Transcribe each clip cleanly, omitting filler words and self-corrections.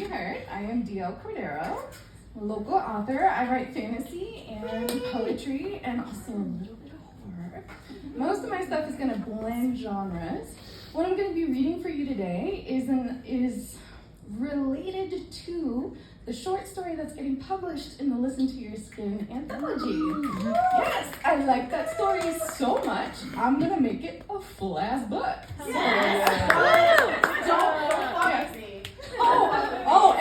you heard, I am D.L. Cordero, a local author. I write fantasy and poetry and also a little bit of horror. Most of my stuff is going to blend genres. What I'm going to be reading for you today is related to the short story that's getting published in the Listen to Your Skin anthology. Yes, I like that story so much, I'm going to make it a full-ass book.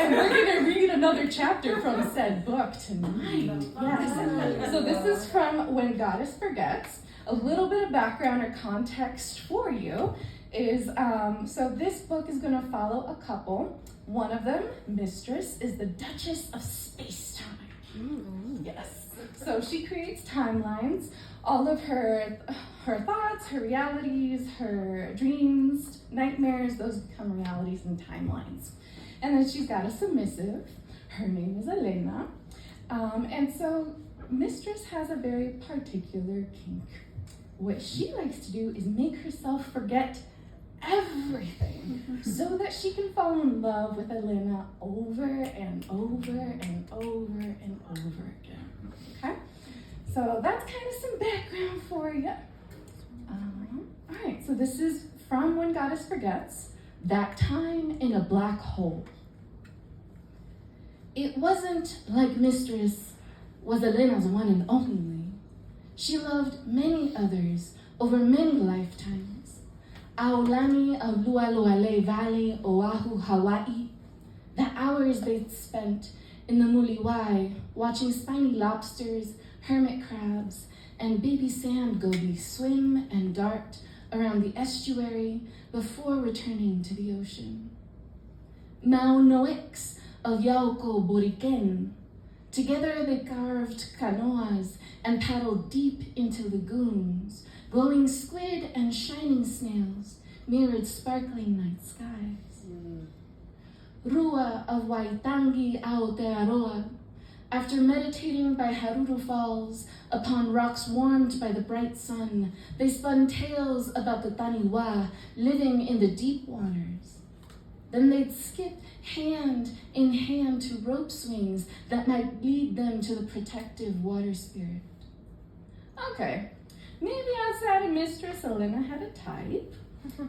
And we're going to read another chapter from said book tonight. Yes. So this is from When Goddess Forgets. A little bit of background or context for you is, so this book is going to follow a couple. One of them, Mistress, is the Duchess of Space-Time. Yes. So she creates timelines. All of her thoughts, her realities, her dreams, nightmares, those become realities and timelines. And then she's got a submissive. Her name is Elena. And so Mistress has a very particular kink. What she likes to do is make herself forget everything so that she can fall in love with Elena over and over and over and over again. Okay? So that's kind of some background for you. All right, so this is from When Goddess Forgets, That Time in a Black Hole. It wasn't like Mistress was Elena's one and only. She loved many others over many lifetimes. Aulani of Lualuale Valley, Oahu, Hawaii. The hours they'd spent in the Muliwai, watching spiny lobsters, hermit crabs, and baby sand gobies swim and dart around the estuary before returning to the ocean. Maunoix of Yauko Boriken. Together they carved canoas and paddled deep into lagoons. Glowing squid and shining snails mirrored sparkling night skies. Rua of Waitangi Aotearoa. After meditating by Haruru Falls, upon rocks warmed by the bright sun, they spun tales about the Taniwa living in the deep waters. Then they'd skip hand in hand to rope swings that might lead them to the protective water spirit. Okay, maybe outside of Mistress, Elena had a type.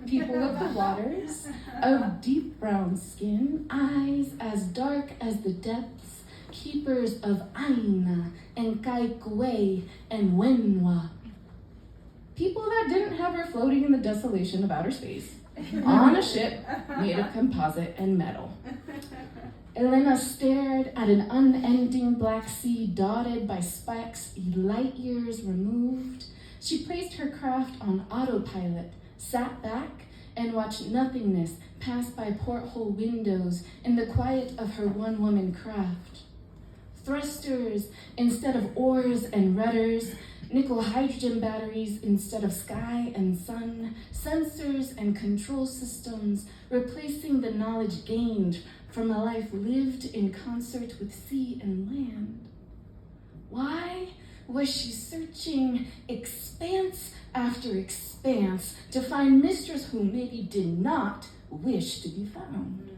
People of the waters, of deep brown skin, eyes as dark as the depths, keepers of Aina and Kaikue and Wenwa. People that didn't have her floating in the desolation of outer space, on a ship made of composite and metal. Elena stared at an unending black sea dotted by specks light years removed. She placed her craft on autopilot, sat back, and watched nothingness pass by porthole windows in the quiet of her one-woman craft. Thrusters instead of oars and rudders, nickel hydrogen batteries instead of sky and sun, sensors and control systems replacing the knowledge gained from a life lived in concert with sea and land. Why was she searching expanse after expanse to find Mistress who maybe did not wish to be found?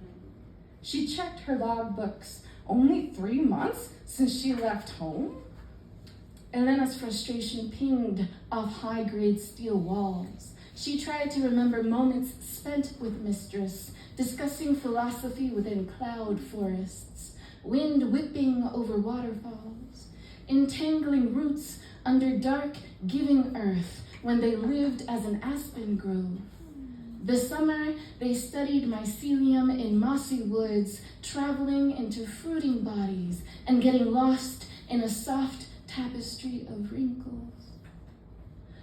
She checked her logbooks. Only 3 months since she left home? Elena's frustration pinged off high-grade steel walls. She tried to remember moments spent with Mistress, discussing philosophy within cloud forests, wind whipping over waterfalls, entangling roots under dark, giving earth when they lived as an aspen grove. This summer, they studied mycelium in mossy woods, traveling into fruiting bodies and getting lost in a soft tapestry of wrinkles.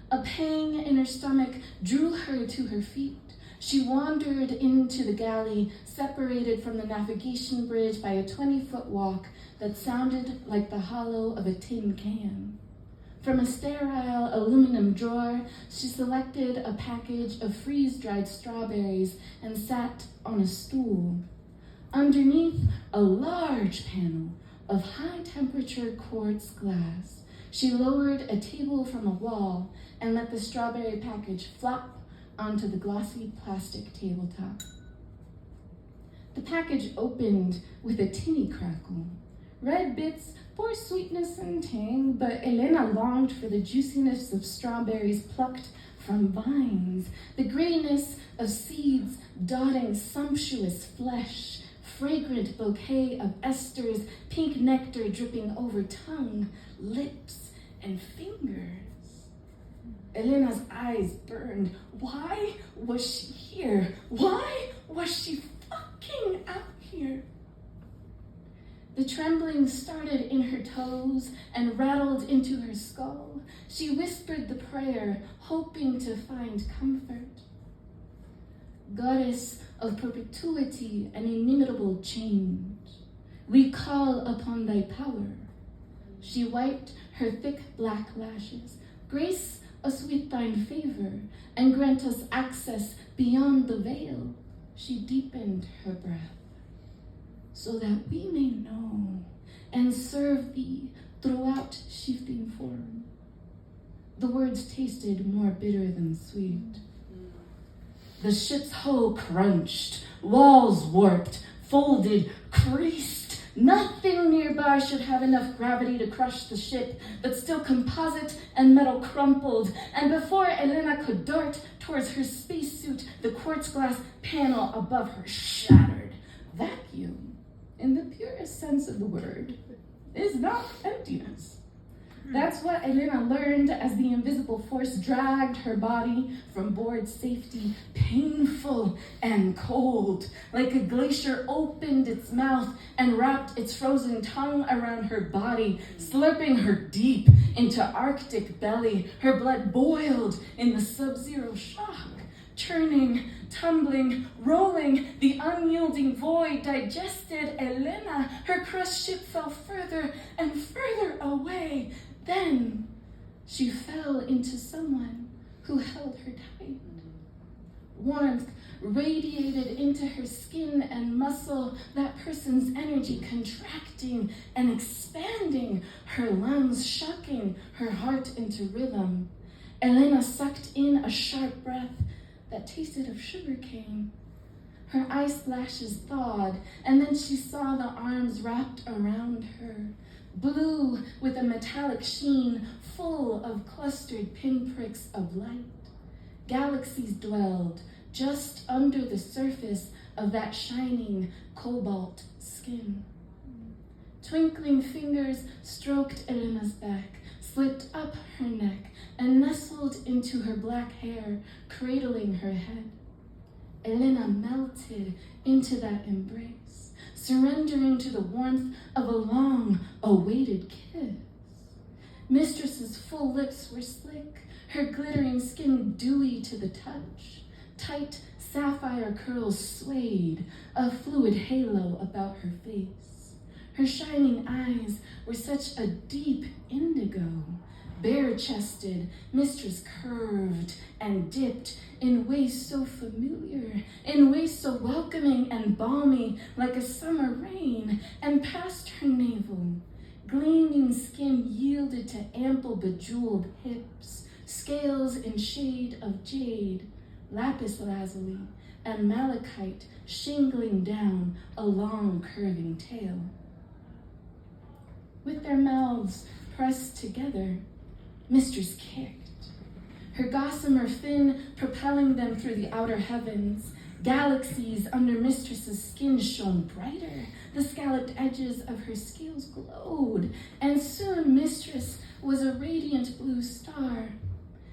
A pang in her stomach drew her to her feet. She wandered into the galley, separated from the navigation bridge by a 20-foot walk that sounded like the hollow of a tin can. From a sterile aluminum drawer, she selected a package of freeze-dried strawberries and sat on a stool. Underneath a large panel of high-temperature quartz glass, she lowered a table from a wall and let the strawberry package flop onto the glossy plastic tabletop. The package opened with a tinny crackle. Red bits for sweetness and tang, but Elena longed for the juiciness of strawberries plucked from vines, the grayness of seeds dotting sumptuous flesh, fragrant bouquet of esters, pink nectar dripping over tongue, lips, and fingers. Elena's eyes burned. Why was she here? Why was she fucking out here? The trembling started in her toes and rattled into her skull. She whispered the prayer, hoping to find comfort. Goddess of perpetuity and inimitable change, we call upon thy power. She wiped her thick black lashes. Grace us with thine favor and grant us access beyond the veil. She deepened her breath, so that we may know and serve thee throughout shifting form. The words tasted more bitter than sweet. The ship's hull crunched, walls warped, folded, creased. Nothing nearby should have enough gravity to crush the ship, but still composite and metal crumpled, and before Elena could dart towards her spacesuit, the quartz glass panel above her shattered. Vacuum, in the purest sense of the word, is not emptiness. That's what Elena learned as the invisible force dragged her body from board safety, painful and cold, like a glacier opened its mouth and wrapped its frozen tongue around her body, slurping her deep into Arctic belly. Her blood boiled in the sub-zero shock, churning, tumbling, rolling, the unyielding void digested Elena. Her crushed ship fell further and further away. Then she fell into someone who held her tight. Warmth radiated into her skin and muscle, that person's energy contracting and expanding, her lungs shocking her heart into rhythm. Elena sucked in a sharp breath that tasted of sugarcane. Her ice lashes thawed, and then she saw the arms wrapped around her, blue with a metallic sheen, full of clustered pinpricks of light. Galaxies dwelled just under the surface of that shining cobalt skin. Twinkling fingers stroked Elena's back, slipped up her neck, and nestled into her black hair, cradling her head. Elena melted into that embrace, surrendering to the warmth of a long-awaited kiss. Mistress's full lips were slick, her glittering skin dewy to the touch. Tight sapphire curls swayed, a fluid halo about her face. Her shining eyes were such a deep indigo. Bare-chested, mistress curved and dipped in ways so familiar, in ways so welcoming and balmy, like a summer rain, and past her navel. Gleaming skin yielded to ample bejeweled hips, scales in shade of jade, lapis lazuli, and malachite shingling down a long curving tail. With their mouths pressed together, mistress kicked, her gossamer fin propelling them through the outer heavens. Galaxies under mistress's skin shone brighter. The scalloped edges of her scales glowed, and soon mistress was a radiant blue star.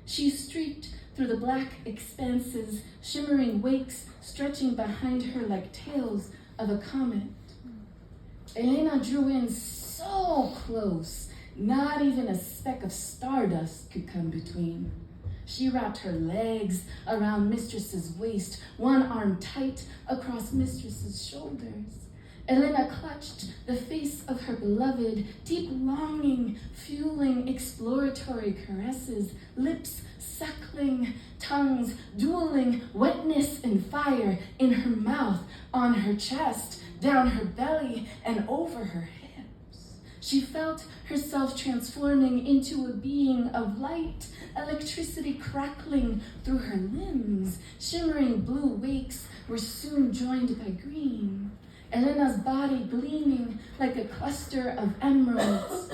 She streaked through the black expanses, shimmering wakes stretching behind her like tails of a comet. Elena drew in so close, not even a speck of stardust could come between. She wrapped her legs around mistress's waist, one arm tight across mistress's shoulders. Elena clutched the face of her beloved, deep longing, fueling exploratory caresses, lips suckling, tongues dueling, wetness and fire in her mouth, on her chest, down her belly, and over her hips. She felt herself transforming into a being of light, electricity crackling through her limbs, shimmering blue wakes were soon joined by green, Elena's body gleaming like a cluster of emeralds.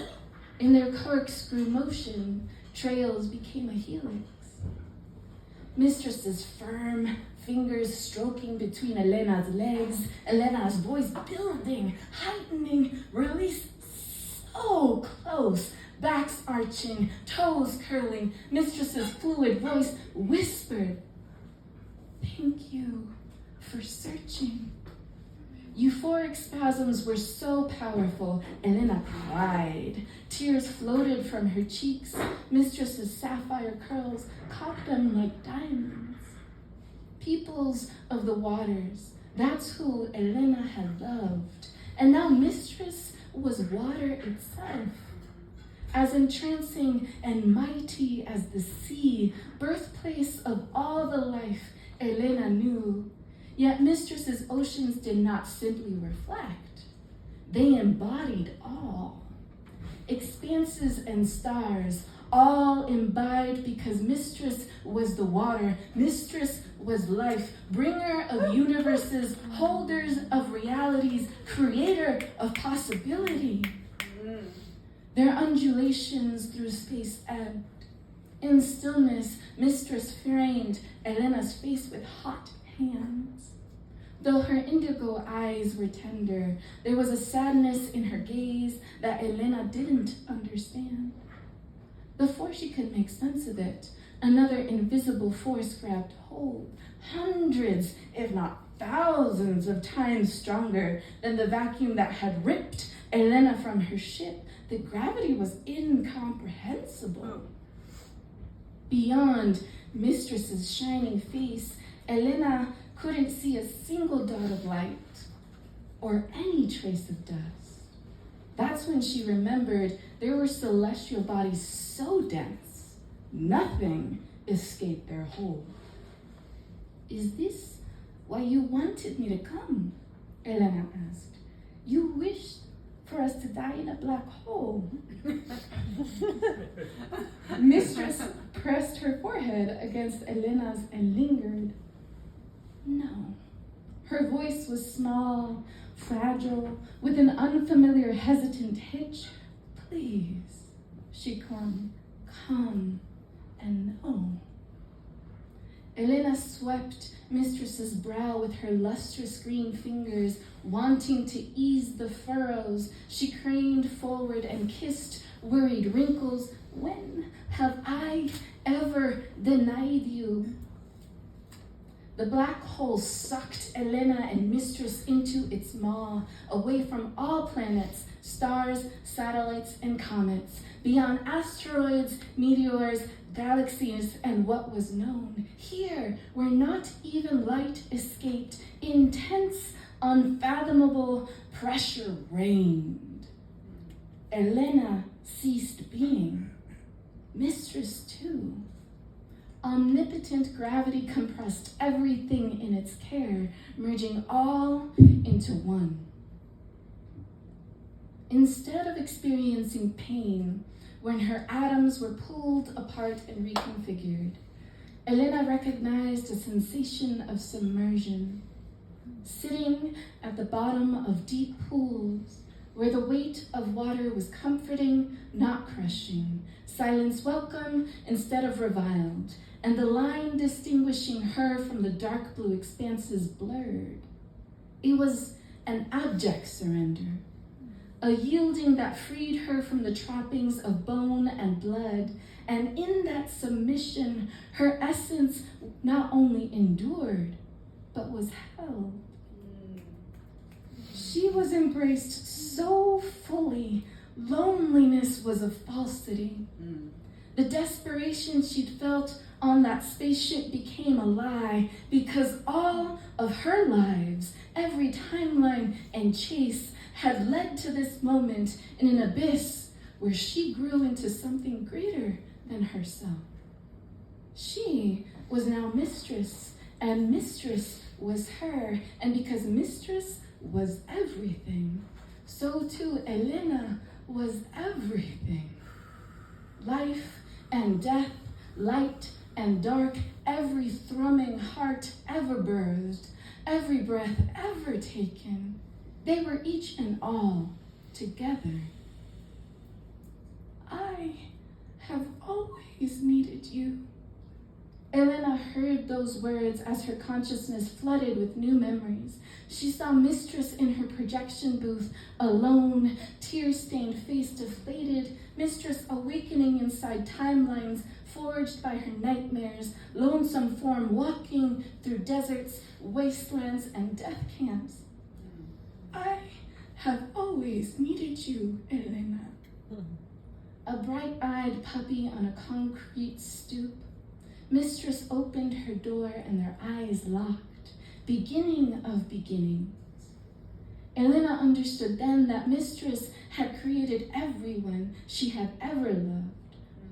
In their corkscrew motion, trails became a helix. Mistress's firm fingers stroking between Elena's legs, Elena's voice building, heightening, release so close, backs arching, toes curling. Mistress's fluid voice whispered, "Thank you for searching." Euphoric spasms were so powerful, Elena cried. Tears floated from her cheeks. Mistress's sapphire curls caught them like diamonds. Peoples of the waters, that's who Elena had loved. And now Mistress was water itself. As entrancing and mighty as the sea, birthplace of all the life Elena knew. Yet Mistress's oceans did not simply reflect. They embodied all. Expanses and stars, all imbibed because Mistress was the water. Mistress was life, bringer of universes, holders of realities, creator of possibility. Their undulations through space ebbed. In stillness, Mistress framed Elena's face with hot hands. Though her indigo eyes were tender, there was a sadness in her gaze that Elena didn't understand. Before she could make sense of it, another invisible force grabbed hold, hundreds, if not thousands of times stronger than the vacuum that had ripped Elena from her ship. The gravity was incomprehensible. Beyond Mistress's shining face, Elena couldn't see a single dot of light or any trace of dust. That's when she remembered there were celestial bodies so dense, nothing escaped their hold. "Is this why you wanted me to come?" Elena asked. "You wished for us to die in a black hole." Mistress pressed her forehead against Elena's and lingered. "No." Her voice was small, fragile, with an unfamiliar, hesitant hitch. "Please," she clung, "come and know." Elena swept Mistress's brow with her lustrous green fingers, wanting to ease the furrows. She craned forward and kissed worried wrinkles. "When have I ever denied you?" The black hole sucked Elena and Mistress into its maw, away from all planets, stars, satellites, and comets, beyond asteroids, meteors, galaxies, and what was known. Here, where not even light escaped, intense, unfathomable pressure reigned. Elena ceased being. Mistress, too. Omnipotent gravity compressed everything in its care, merging all into one. Instead of experiencing pain when her atoms were pulled apart and reconfigured, Elena recognized a sensation of submersion. Sitting at the bottom of deep pools, where the weight of water was comforting, not crushing, silence welcome instead of reviled, and the line distinguishing her from the dark blue expanses blurred. It was an abject surrender, a yielding that freed her from the trappings of bone and blood, and in that submission, her essence not only endured, but was held. She was embraced so fully, loneliness was a falsity. The desperation she'd felt on that spaceship became a lie, because all of her lives, every timeline and chase, had led to this moment in an abyss where she grew into something greater than herself. She was now Mistress, and Mistress was her, and because Mistress was everything, so too Elena was everything. Life and death, light and dark, every thrumming heart ever birthed, every breath ever taken. They were each and all together. I have always needed you. Elena heard those words as her consciousness flooded with new memories. She saw Mistress in her projection booth, alone, tear-stained face deflated, Mistress awakening inside timelines forged by her nightmares, lonesome form walking through deserts, wastelands, and death camps. I have always needed you, Elena. A bright-eyed puppy on a concrete stoop. Mistress opened her door and their eyes locked, beginning of beginnings. Elena understood then that Mistress had created everyone she had ever loved.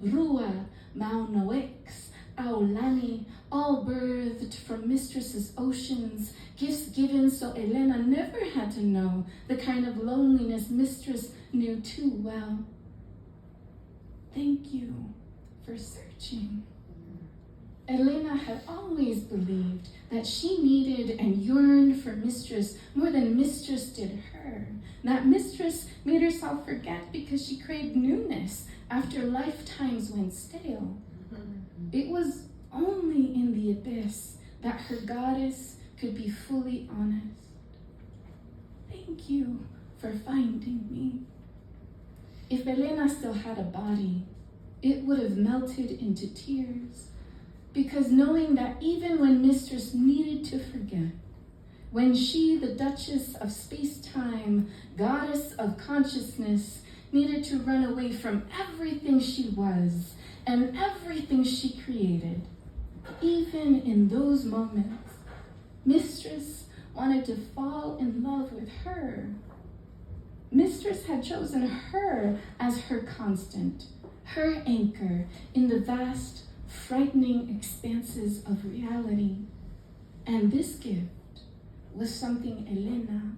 Rua, Maunawix, Aulani, all birthed from Mistress's oceans, gifts given so Elena never had to know the kind of loneliness Mistress knew too well. Thank you for searching. Elena had always believed that she needed and yearned for Mistress more than Mistress did her. That Mistress made herself forget because she craved newness after lifetimes went stale. It was only in the abyss that her goddess could be fully honest. Thank you for finding me. If Elena still had a body, it would have melted into tears. Because knowing that even when Mistress needed to forget, when she, the Duchess of Space-Time, goddess of consciousness, needed to run away from everything she was and everything she created, even in those moments, Mistress wanted to fall in love with her. Mistress had chosen her as her constant, her anchor in the vast, frightening expanses of reality. And this gift was something Elena